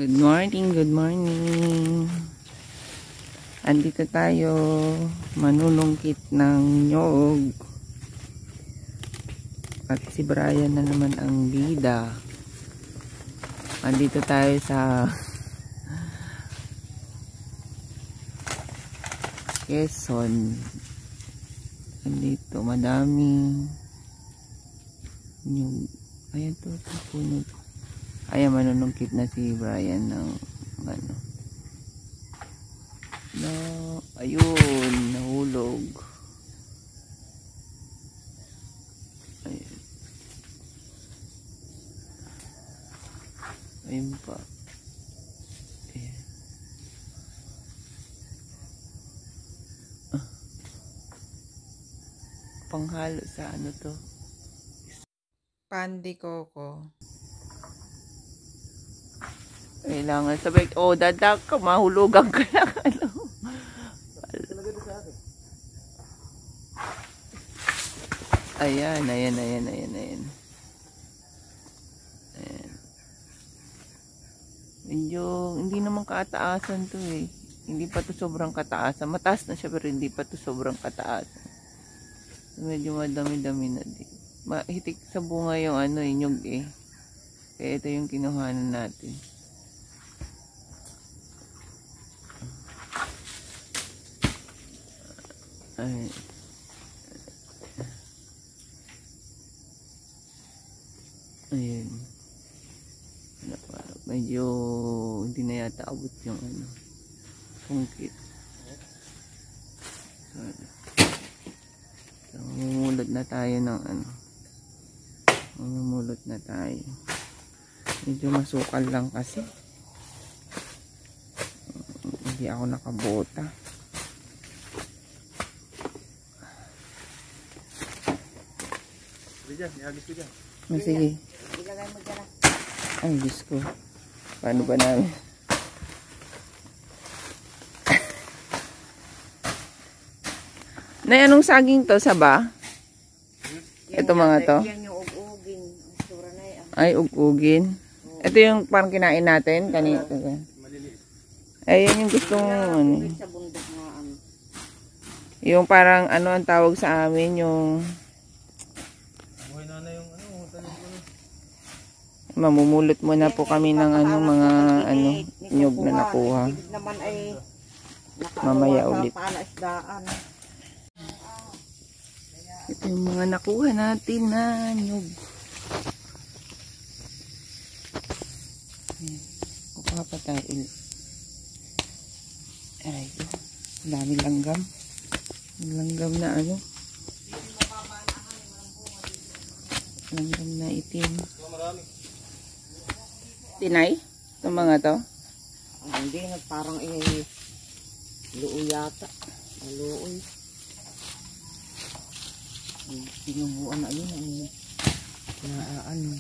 Good morning, good morning. Andito tayo, manunungkit ng nyog. At si Brian na naman ang bida. Andito tayo sa Quezon. Andito, madaming nyog. Ayan to, puno. Ayan, manunungkit na si Brian ng ano. No, ayun, nahulog. Ayun. Ayun pa. Ayan. Panghalo sa ano to? Pandi Coco. Kailangan sabay, oh, dadak ka, mahulugan ka na. Ano? Ayan. Ayan. Medyo, hindi naman kataasan to eh. Hindi pa to sobrang kataasan. Mataas na siya pero hindi pa to sobrang kataasan. Medyo madami-dami na din. Mahitik sa bunga yung ano, nyug eh. Kaya ito yung kinuhanan natin. Ayun. Medyo hindi na yata abot yung ano, pungkit. So, mamumulot na tayo ng ano. Mamumulot na tayo. Medyo masukal lang kasi. Hindi ako nakabota. Sige. Ilagay mo dyan. Ay, Diyos ko. Paano ba namin? Na anong saging to? Saba? Ito mga to? Yan yung ug-ugin. Ay, ug-ugin. Ito yung parang kinain natin. Kanito. Ayan yung gustong ano. Sa bundok na ano. Yung parang ano ang tawag sa amin yung mamumulot muna po kami ng ano, mga ano, nyug na nakuha. Naman ay mamaya ulit. Ito yung mga nakuha natin na nyug. Kukuha pa tayo ulit. Aray ito. Dami langgam. Langgam na ano. Langgam na itim. Tinay? Itong mga to? Hindi, parang luoy yata. Luoy. Pinubuan na yun. Ano.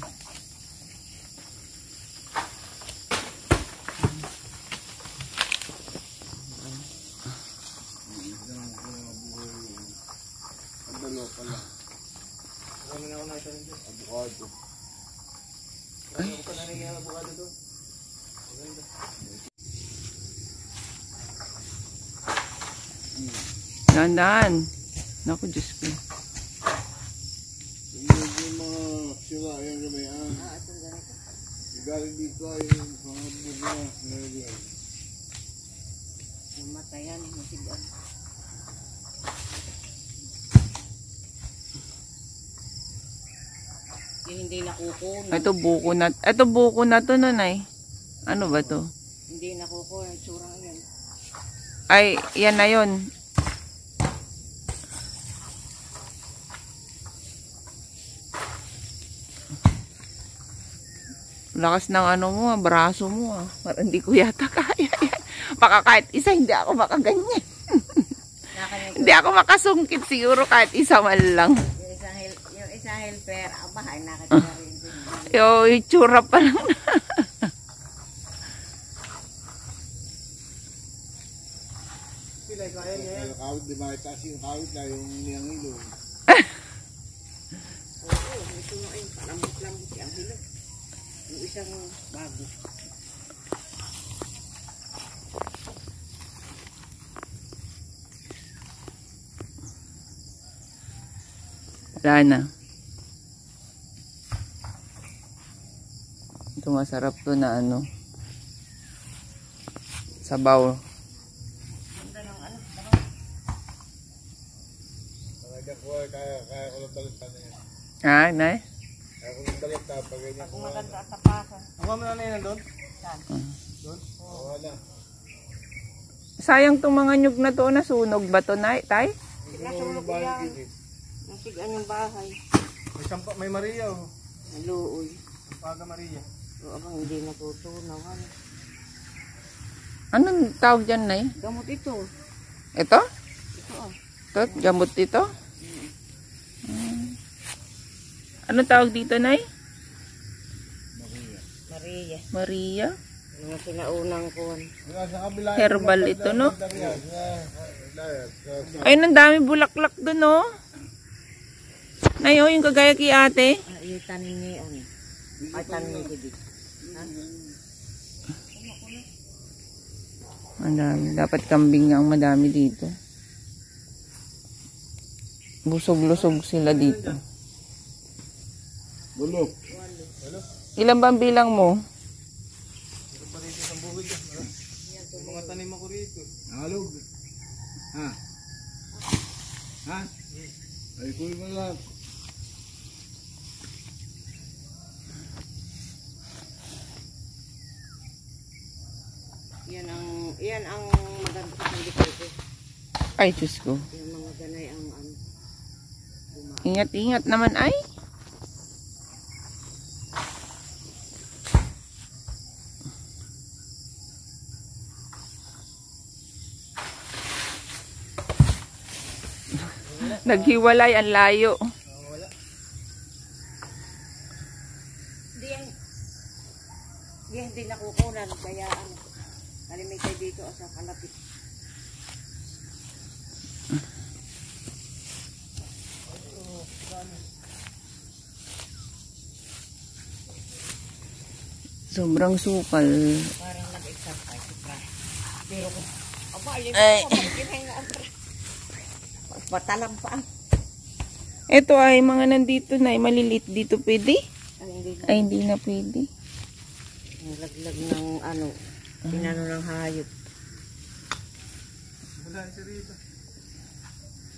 Dahan-dahan. Naku, Diyos ko. Yung mga sila, yan gamayan. Itong ganito. Galing dito ay yung mga bunga. Namatayan, masigan. Yung hindi nakukunan. Ito buko na to, nanay. Ano ba to? Hindi nakukunan. Surang yan. Ay, yan na yun. Lakas ng ano mo, braso mo. Parang hindi ko yata kaya yan. Baka kahit isa, hindi ako makaganyan. Hindi ako makasungkit siguro kahit isa man lang. Yung isang helper, abahay, nakakita rin. Yung itsura pa lang na. Kawit, di ba? Kasi yung kawit na yung niyang ilo. Oo, ito nga yung palambot-lambot yung hilo. Yung isang bago. Wala na. Ito masarap to na ano. Sabaw. Kaya ko lang balot na yan. Ah, nay? Kaya ko lang balot na pag ganyan. Kung maganda sa pasa. Ako mo na yan doon? Doon? Wala. Sayang tong mga nyug na to, nasunog ba to, nay? Tay? Nasunog ko yan. Nasigaan yung bahay. May Maria oh. Naluoy. Paga Maria. O abang hindi natutunaw. Anong tawag dyan, nay? Gamot ito. Ito? Ito ah. Ito? Gamot dito? Anong tawag dito, nay? Maria. Maria? Mga sinaunang kuwan. Herbal ito, no? Ayun, ang dami bulaklak doon, no? Nay, oh, yung kagaya kay ate. Yung tanin ni ano. Ay tanin ni Didi. Ang dami. Dapat kambing nga ang madami dito. Busog-lusog sila dito. Bulok. Ilan ba ang bilang mo? Mga tanim ako rito. Alog. Ha? Ha? Ay, kunin mo lang. Yan ang maganda sa dito. Ay, Diyos ko. Yung mga ganay ang ano. Ingat-ingat naman, ay. Naghiwalay ang layo. Hindi nakukunan kaya ano. Kalimay kayo dito sa kalapit. Sobrang sukal. Parang nag-exercise si Pra. Pero kung aba, yun Ay. ko pagkinahingaan Pra. Patalam pa. Ito ay mga nandito na, malilit dito pwede? Ay, hindi na. Ay, hindi na pwede. Ang laglag ng ano, pinano ng hayop. Wala siya rito.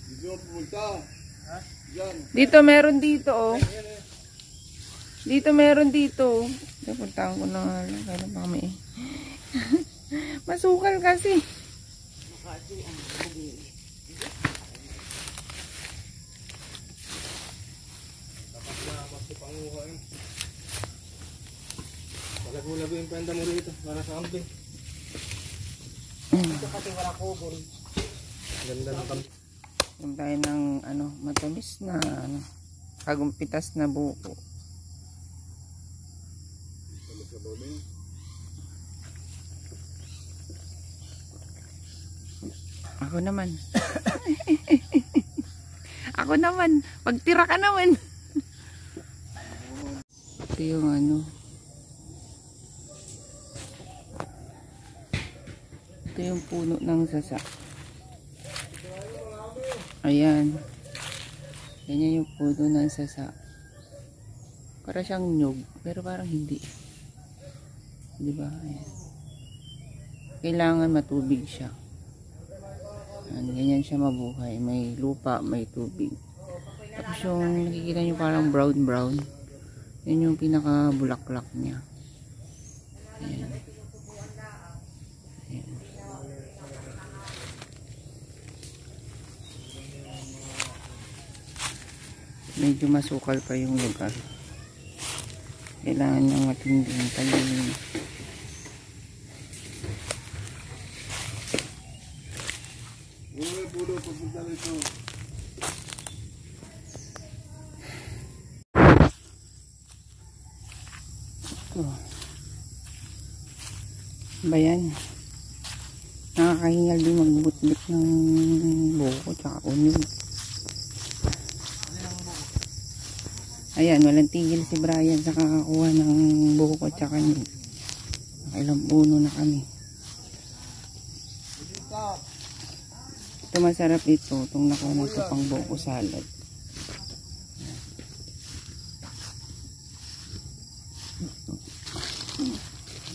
Dito ako pumunta. Ha? Diyan. Dito meron dito, oh. Dito meron dito. Napuntahan ko na nga lang. Kaya pa kami eh. Masukal kasi. Makasi ang bugil. Dapat na ako panguha eh. Lago-lago yung penda mo rito para sa amping. Ito pati wala kubol. Ganda ng kambing. Yung tayo ng ano, matamis na ano, kagumpitas na buko. Ako naman. Ako naman. Pagtira ka naman. Ito yung ano. Ito yung puno ng sasa. Ayan. Ganyan yung puno ng sasa. Para siyang nyug. Pero parang hindi. Diba? Ayan. Kailangan matubig siya. Ayan, ganyan siya mabuhay. May lupa, may tubig. Tapos yung nakikita nyo parang brown. Yan yung pinaka bulaklak niya. Ayan. Ayan. Medyo masukal pa yung lugar. Kailangan ng matinding talim. Uy, pulo, pagpunta rito. Oh. Ba yan? Nakakahingal din magbutbit ng buko tsaka onion. Ayan, walang tigil si Brian sa kakakuha ng buko tsaka onion. Nakailang puno na kami. Ito masarap ito. Itong nakuha natin pang buko salad.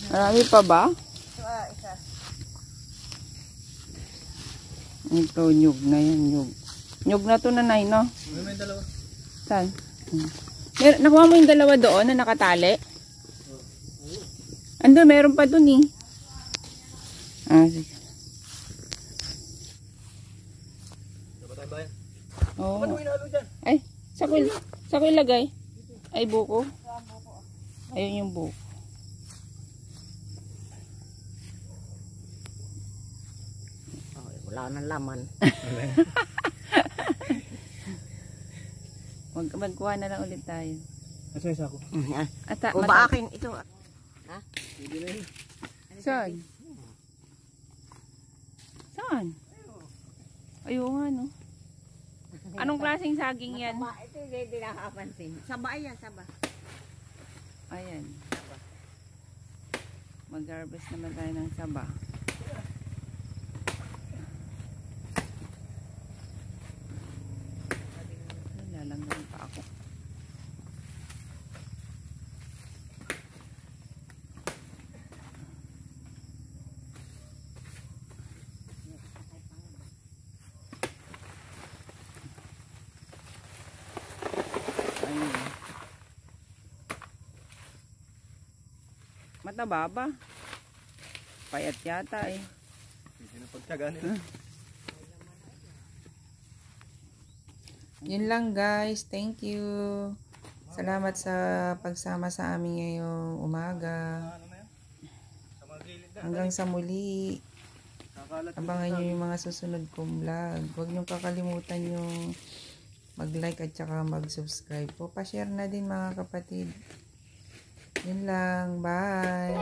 Marami pa ba? Ito isa. Ito, nyug na yan, nyug. Nyug na to, nanay, no? May dalawa. Saan? Nakuha mo yung dalawa doon na nakatali? Ando, meron pa dun eh. Sige. Dapat tayo bayan. Oo. Ano hinalo dyan? Ay, sako ilagay. Ay, buko. Ayun yung buko. Wala nang laman. Magkuha na lang ulit tayo. Asa isa ako? O ba akin ito? Ha? Hindi na yun. Saan? Saan? Ayun nga, no? Anong klaseng saging yan? Ito hindi nakapansin. Saba yan, saba. Ayan. Mag-harvest naman tayo ng saba. Lalanggan pa ako. Ayun. Mataba ba? Payat yata eh. Hindi na pagtyaga nila. Yun lang guys. Thank you. Salamat sa pagsama sa amin ngayong umaga. Ano na yan? Sa mga gilid na. Hanggang sa muli. Kakalat. Abangan nyo yung mga susunod kong vlog. Huwag nyo kakalimutan yung mag-like at saka mag-subscribe po. Pa-share na din mga kapatid. Yun lang. Bye!